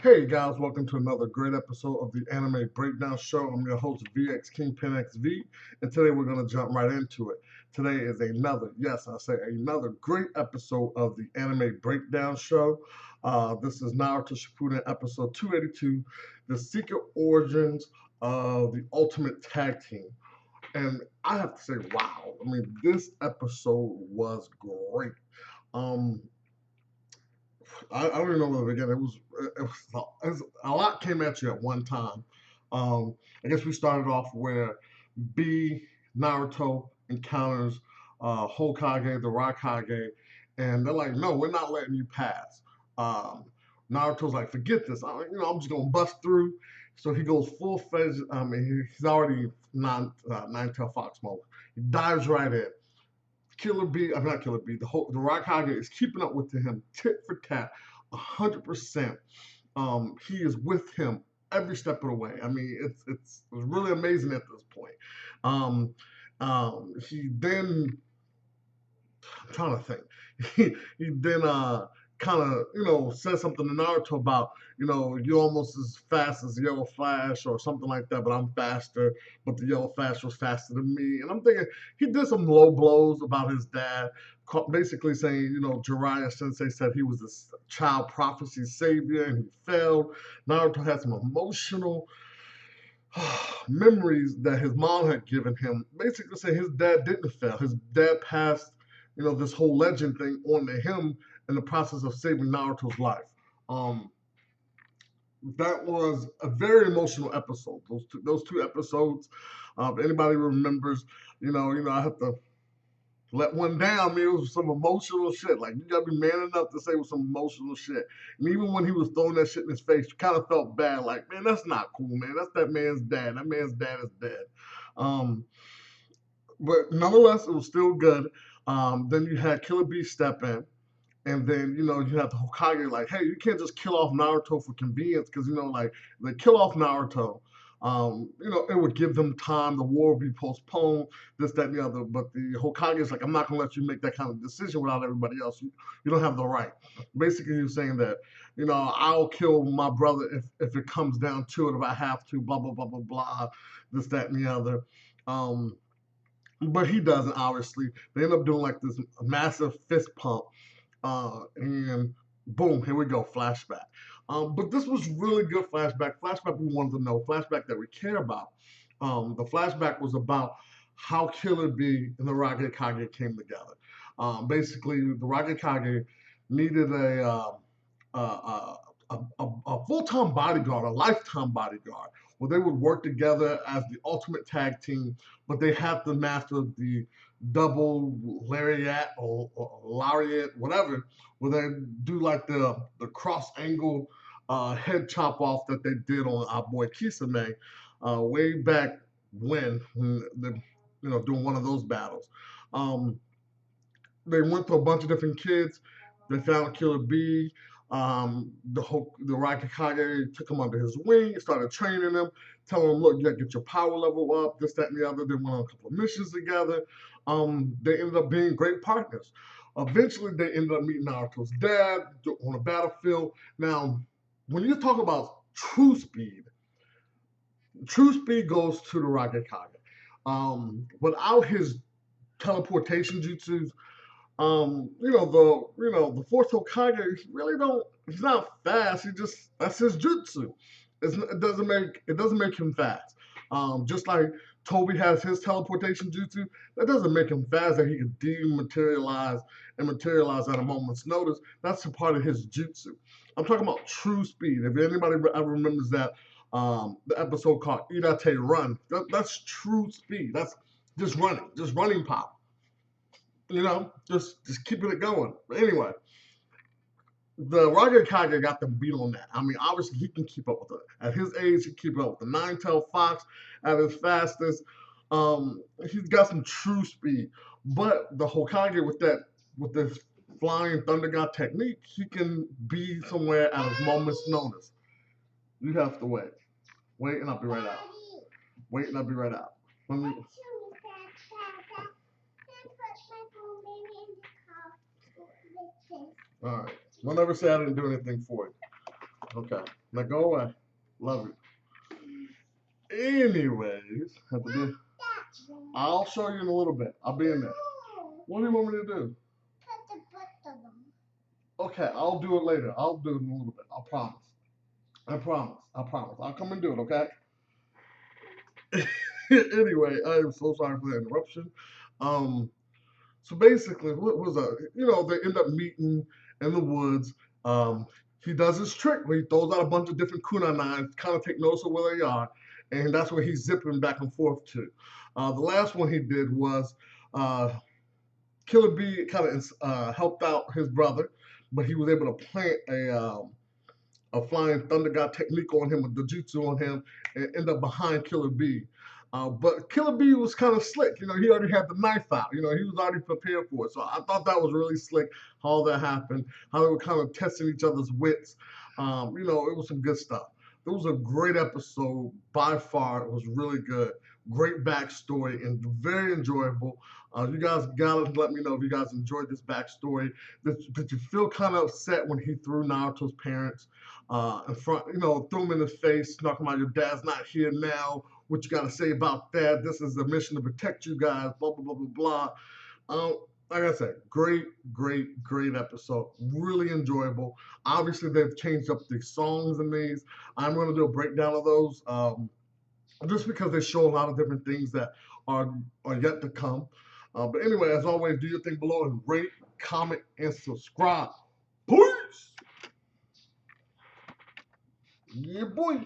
Hey guys, welcome to another great episode of the Anime Breakdown Show. I'm your host vxKingPinxv, and today we're going to jump right into it. Today is another, yes, I say another great episode of the Anime Breakdown Show. This is Naruto Shippuden episode 282, The Secret Origins of the Ultimate Tag Team. And I have to say, wow, I mean, this episode was great. I don't even know where to begin. A lot came at you at one time. I guess we started off where B Naruto encounters Hokage, the Raikage, and they're like, "No, we're not letting you pass." Naruto's like, "Forget this. I'm just gonna bust through." So he goes full fledged. He's already nine-tail fox mode. He dives right in. Killer B, I'm not Killer B, the Raikage is keeping up with him tit for tat, 100%. He is with him every step of the way. I mean, it's really amazing at this point. He then, I'm trying to think, he then kind of says something to Naruto about, you're almost as fast as the Yellow Flash or something like that, but I'm faster, but the Yellow Flash was faster than me. And I'm thinking he did some low blows about his dad, basically saying, Jiraiya Sensei said he was a child prophecy savior and he failed. Naruto had some emotional memories that his mom had given him, basically saying his dad didn't fail. His dad passed, this whole legend thing on to him in the process of saving Naruto's life. That was a very emotional episode. Those two episodes. If anybody remembers, I have to let one down. I mean, it was some emotional shit. Like, you gotta be man enough to say it was some emotional shit. And even when he was throwing that shit in his face, you kind of felt bad. Like, man, that's not cool, man. That's that man's dad. That man's dad is dead. But nonetheless, it was still good. Then you had Killer B step in. And then, you have the Hokage like, hey, you can't just kill off Naruto for convenience because, like, they kill off Naruto. It would give them time. The war would be postponed, this, that, and the other. But the Hokage is like, I'm not going to let you make that kind of decision without everybody else. You don't have the right. Basically, you're saying that, I'll kill my brother if it comes down to it, if I have to, blah, blah, blah, blah, blah, this, that, and the other. But he doesn't, obviously. They end up doing like this massive fist pump. And boom, here we go, flashback. But this was really good flashback. Flashback we wanted to know, flashback that we care about. The flashback was about how Killer B and the Raikage came together. Basically, the Raikage needed a full-time bodyguard, a lifetime bodyguard, where they would work together as the ultimate tag team, but they have to master the double lariat or lariat, whatever, where they do like the cross angle head chop off that they did on our boy Kisame way back when they're doing one of those battles. They went to a bunch of different kids. They found Killer B. The Raikage took him under his wing, started training him, telling him, look, you gotta get your power level up, this, that, and the other. They went on a couple of missions together. They ended up being great partners. Eventually, they ended up meeting Naruto's dad on a battlefield. Now, when you talk about true speed goes to the Raikage. Without his teleportation jutsus, the fourth Hokage, he's not fast. That's his jutsu. It doesn't make him fast. Just like Toby has his teleportation jutsu, that doesn't make him fast that he can dematerialize and materialize at a moment's notice. That's a part of his jutsu. I'm talking about true speed. If anybody ever remembers that, the episode called Irate Run, that's true speed. That's just running pop. Just keeping it going. But anyway, the Raikage got the beat on that. I mean, obviously he can keep up with it. At his age, he can keep up with the nine-tailed fox at his fastest. He's got some true speed. But the Hokage with this flying thunder god technique, he can be somewhere at his moment's notice. You have to wait. Wait and I'll be right out. Wait and I'll be right out. Let me... All right. Don't ever say I didn't do anything for you. Okay. Now go away. Love you. Anyways, I'll show you in a little bit. I'll be in there. What do you want me to do? Okay, I'll do it later. I'll do it in a little bit. I promise. I promise. I promise. I'll come and do it, okay? Anyway, I am so sorry for the interruption. Um, so basically, what was they end up meeting in the woods. Um, he does his trick where he throws out a bunch of different kunai knives, kind of take notice of where they are, and that's where he's zipping back and forth to. The last one he did was Killer Bee kind of helped out his brother, but he was able to plant a flying thunder god technique on him, a dojutsu on him, and end up behind Killer Bee. But Killer Bee was kind of slick. He already had the knife out. He was already prepared for it. So I thought that was really slick how all that happened, how they were kind of testing each other's wits. It was some good stuff. It was a great episode by far. It was really good. Great backstory and very enjoyable. You guys gotta let me know if you guys enjoyed this backstory. Did you feel kind of upset when he threw Naruto's parents in front, threw him in the face, talking about your dad's not here now? What you gotta say about that? This is a mission to protect you guys, blah, blah, blah, blah, blah. Like I said, great episode. Really enjoyable. Obviously, they've changed up the songs in these. I'm going to do a breakdown of those just because they show a lot of different things that are yet to come. But anyway, as always, do your thing below and rate, comment, and subscribe. Peace! Yeah, boy.